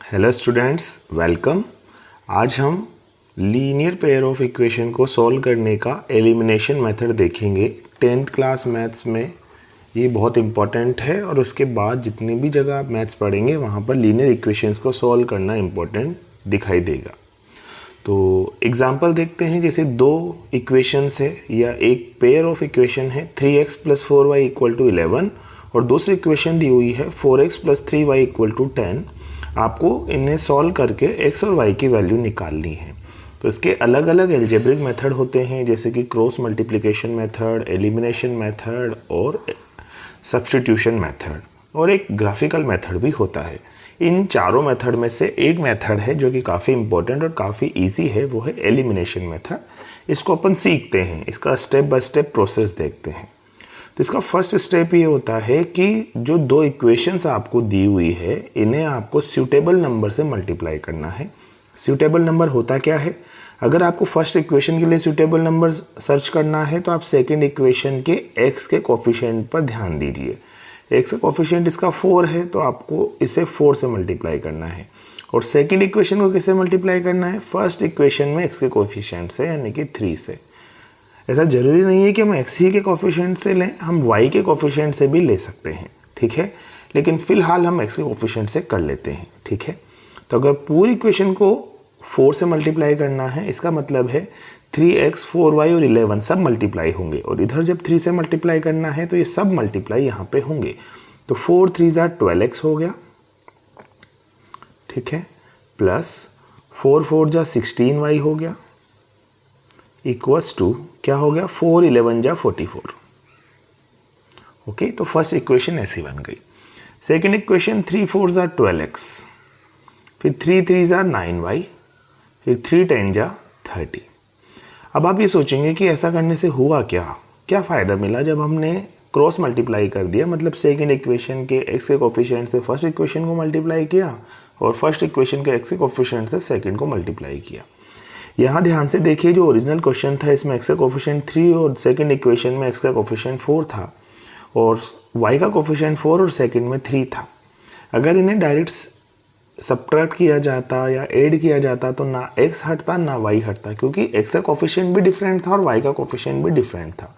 Hello students, welcome. आज हम linear pair of equation को सॉल्व करने का एलिमिनेशन मेथड देखेंगे। 10th क्लास मैथ्स में ये बहुत इम्पॉर्टेंट है और उसके बाद जितनी भी जगह आप मैथ्स पढ़ेंगे वहाँ पर लीनियर इक्वेशंस को सॉल्व करना इम्पॉर्टेंट दिखाई देगा। तो एग्जांपल देखते हैं। जैसे दो इक्वेशंस है या एक पेयर ऑफ इक्वेशन है 3x + 4y = 11 और दूसरी इक्वेशन दी हुई है 4x + 3y = 10। आपको इन्हें सॉल्व करके x और y की वैल्यू निकालनी है। तो इसके अलग अलग एल्जेब्रिक मेथड होते हैं, जैसे कि cross multiplication method, elimination method और सब्स्टिट्यूशन मेथड, और एक ग्राफिकल मेथड भी होता है। इन चारों मेथड में से एक मेथड है जो कि काफ़ी इंपॉर्टेंट और काफ़ी इजी है, वो है एलिमिनेशन मेथड। इसको अपन सीखते हैं, इसका स्टेप बाय स्टेप प्रोसेस देखते हैं। तो इसका फर्स्ट स्टेप ये होता है कि जो दो इक्वेशंस आपको दी हुई है इन्हें आपको सूटेबल नंबर से मल्टीप्लाई करना है। सूटेबल नंबर होता क्या है? अगर आपको फर्स्ट इक्वेशन के लिए सूटेबल नंबर सर्च करना है तो आप सेकंड इक्वेशन के x के कोफिशिएंट पर ध्यान दीजिए। x का कोफिशिएंट इसका 4 है तो आपको इसे 4 से मल्टीप्लाई करना है। और सेकंड इक्वेशन को किससे मल्टीप्लाई करना है? फर्स्ट इक्वेशन में x के कोफिशिएंट से, यानी कि 3 से। ऐसा ज़रूरी नहीं है कि हम x ही के कोफिशिएंट से लें, हम y के कोफिशिएंट से भी ले सकते हैं, ठीक है। लेकिन फ़िलहाल हम x के कोफिशिएंट से कर लेते हैं, ठीक है। तो अगर पूरी इक्वेशन को 4 से मल्टीप्लाई करना है, इसका मतलब है 3x 4y और 11 सब मल्टीप्लाई होंगे, और इधर जब 3 से मल्टीप्लाई करना है तो ये सब मल्टीप्लाई यहाँ पे होंगे। तो 4 3 12x हो गया, ठीक है, प्लस 4 4 16y हो गया, इक्वल्स टू क्या हो गया? 4 11 44। ओके, तो फर्स्ट इक्वेशन ऐसी बन गई। सेकंड इक्वेशन 3 4 12x, फिर 3 3 9y, फिर 3 10 30। अब आप ये सोचेंगे कि ऐसा करने से हुआ क्या फ़ायदा मिला जब हमने क्रॉस मल्टीप्लाई कर दिया, मतलब सेकंड इक्वेशन के x के कोफिशिएंट से फर्स्ट इक्वेशन को मल्टीप्लाई किया और फर्स्ट इक्वेशन के x के कोफिशिएंट से सेकंड को मल्टीप्लाई किया। यहाँ ध्यान से देखिए, जो ओरिजिनल क्वेश्चन था इसमें x का कोफिशिएंट 3 और सेकंड इक्वेशन में x का कोफिशिएंट 4 था, और y का कोफिशिएंट 4 और सेकंड में 3 था। अगर इन्हें डायरेक्ट सब्ट्रैक्ट किया जाता या ऐड किया जाता तो ना x हटता ना y हटता, क्योंकि x का कोफिशिएंट भी डिफरेंट था और y का कोफिशिएंट भी डिफरेंट था।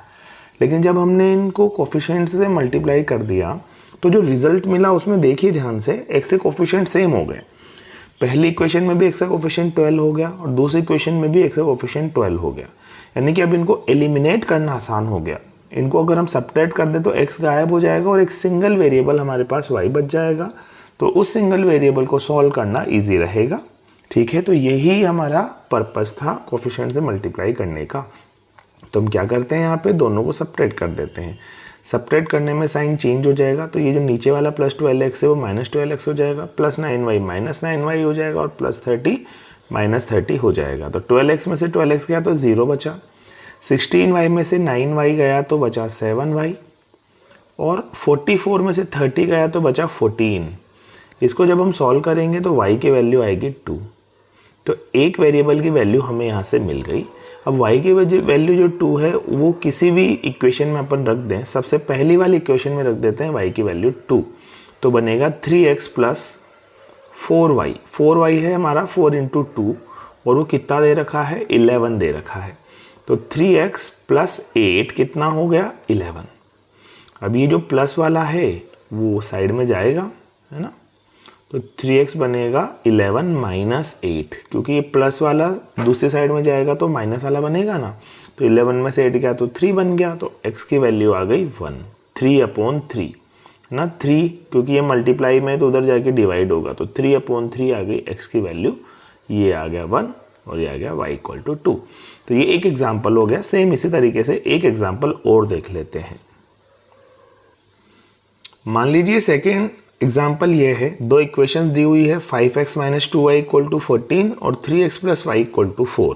लेकिन जब हमने इनको कोफिशिएंट से मल्टीप्लाई कर दिया तो जो रिजल्ट मिला उसमें देखिए ध्यान से, x के कोफिशिएंट सेम हो गए। पहली इक्वेशन में भी x का कोफिशिएंट 12 हो गया और दूसरी इक्वेशन में भी x का कोफिशिएंट 12 हो गया। यानी कि अब इनको एलिमिनेट करना आसान हो गया। इनको अगर हम सब्ट्रैक्ट कर दें तो x गायब हो जाएगा और एक सिंगल वेरिएबल हमारे पास y बच जाएगा। तो उस सिंगल वेरिएबल को सॉल्व करना ईजी रहेगा, ठीक है। तो यही हमारा पर्पस था कोफिशिएंट से मल्टीप्लाई करने का। तो हम क्या करते हैं, यहाँ पे दोनों को सब्ट्रैक्ट कर देते हैं। सब्ट्रैक्ट करने में साइन चेंज हो जाएगा, तो ये जो नीचे वाला प्लस 12x है वो माइनस 12x हो जाएगा, प्लस 9y माइनस 9y हो जाएगा, और प्लस 30 माइनस 30 हो जाएगा। तो 12x में से 12x गया तो 0 बचा, 16y में से 9y गया तो बचा 7y, और 44 में से 30 गया तो बचा 14। इसको जब हम सॉल्व करेंगे तो y की वैल्यू आएगी 2। तो एक वेरिएबल की वैल्यू हमें यहाँ से मिल गई। अब y की वैल्यू जो 2 है वो किसी भी इक्वेशन में अपन रख दें, सबसे पहली वाली इक्वेशन में रख देते हैं y की वैल्यू 2, तो बनेगा 3x + 4y। 4y है हमारा 4 × 2, और वो कितना दे रखा है? 11 दे रखा है। तो 3x + 8 कितना हो गया? 11। अब ये जो प्लस वाला है वो साइड में जाएगा, है ना। तो 3x बनेगा 11 - 8, क्योंकि ये प्लस वाला दूसरी साइड में जाएगा तो माइनस वाला बनेगा ना। तो 11 में से 8 गया तो 3 बन गया, तो x की वैल्यू आ गई 1, 3/3 ना। 3 क्योंकि ये मल्टीप्लाई में तो उधर जाके डिवाइड होगा, तो 3/3 आ गई x की वैल्यू। ये आ गया 1 और ये आ गया y = 2। तो ये एक एग्जाम्पल हो गया। सेम इसी तरीके से एक एग्जाम्पल और देख लेते हैं। मान लीजिए सेकेंड एग्जाम्पल ये है, दो इक्वेशंस दी हुई है 5x - 2y = 14 और 3x + y = 4।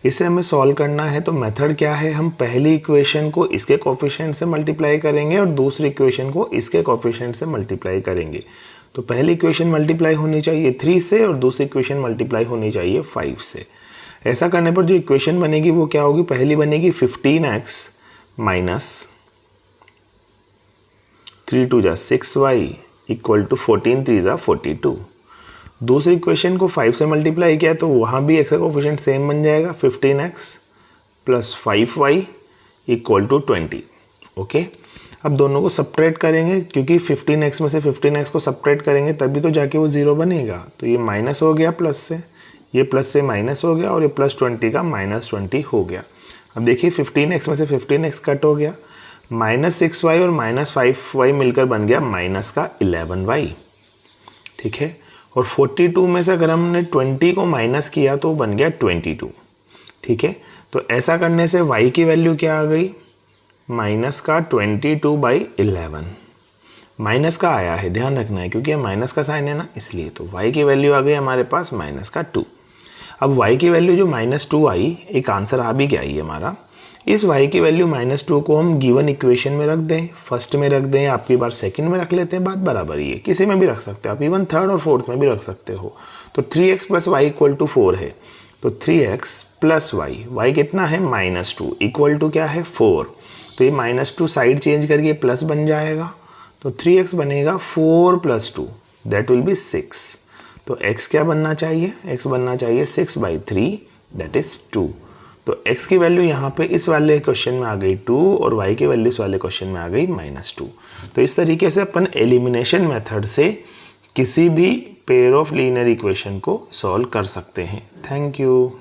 इसे हमें सॉल्व करना है। तो मेथड क्या है? हम पहली इक्वेशन को इसके कोफिशिएंट से मल्टीप्लाई करेंगे और दूसरी इक्वेशन को इसके कोफिशिएंट से मल्टीप्लाई करेंगे। तो पहली इक्वेशन मल्टीप्लाई होनी चाहिए 3 से और दूसरी इक्वेशन मल्टीप्लाई होनी चाहिए 5 से। ऐसा करने पर जो इक्वेशन बनेगी वो क्या होगी? पहली बनेगी 15x - 3 2 6y = 14 3 42, दूसरी इक्वेशन को 5 से मल्टीप्लाई किया तो वहाँ भी x का कोफिशिएंट सेम बन जाएगा, 15x plus 5y equal to 20। Okay, अब दोनों को सब्ट्रैक्ट करेंगे क्योंकि 15x में से 15x को सब्ट्रैक्ट करेंगे तभी तो जाके वो 0 बनेगा। तो ये माइनस हो गया प्लस से, ये प्लस से माइनस हो गया और ये प्लस 20 का माइनस 20 हो गया। अब देखिए 15x में से 15x कट हो गया, माइनस 6y और माइनस 5y मिलकर बन गया माइनस का 11y। ठीक है, और 42 में से अगर हमने 20 को माइनस किया तो बन गया 22। ठीक है, तो ऐसा करने से y की वैल्यू क्या आ गई, माइनस का 22/11। माइनस का आया है, ध्यान रखना है क्योंकि माइनस का साइन है ना, इसलिए। तो y की वैल्यू आ गई हमारे पास माइनस का 2। अब y की वैल्यू जो -2 आई, एक आंसर आ भी गया ये हमारा। इस y की वैल्यू -2 को हम गिवन इक्वेशन में रख दें, फर्स्ट में रख दें, आपकी बार सेकंड में रख लेते हैं, बात बराबर ही है, किसी में भी रख सकते हो आप, इवन थर्ड और फोर्थ में भी रख सकते हो। तो 3x plus Y equal to 4 है, तो 3x प्लस वाई, वाई कितना है -2 इक्वल टू क्या है 4। तो ये -2 साइड चेंज करके प्लस बन जाएगा, तो 3x बनेगा 4 + 2 दैट विल बी 6। तो x क्या बनना चाहिए, x बनना चाहिए 6/3 दैट इज 2। तो x की वैल्यू यहाँ पे इस वाले क्वेश्चन में आ गई 2 और y की वैल्यू इस वाले क्वेश्चन में आ गई -2। तो इस तरीके से अपन एलिमिनेशन मेथड से किसी भी पेयर ऑफ लीनियर इक्वेशन को सॉल्व कर सकते हैं। Thank you.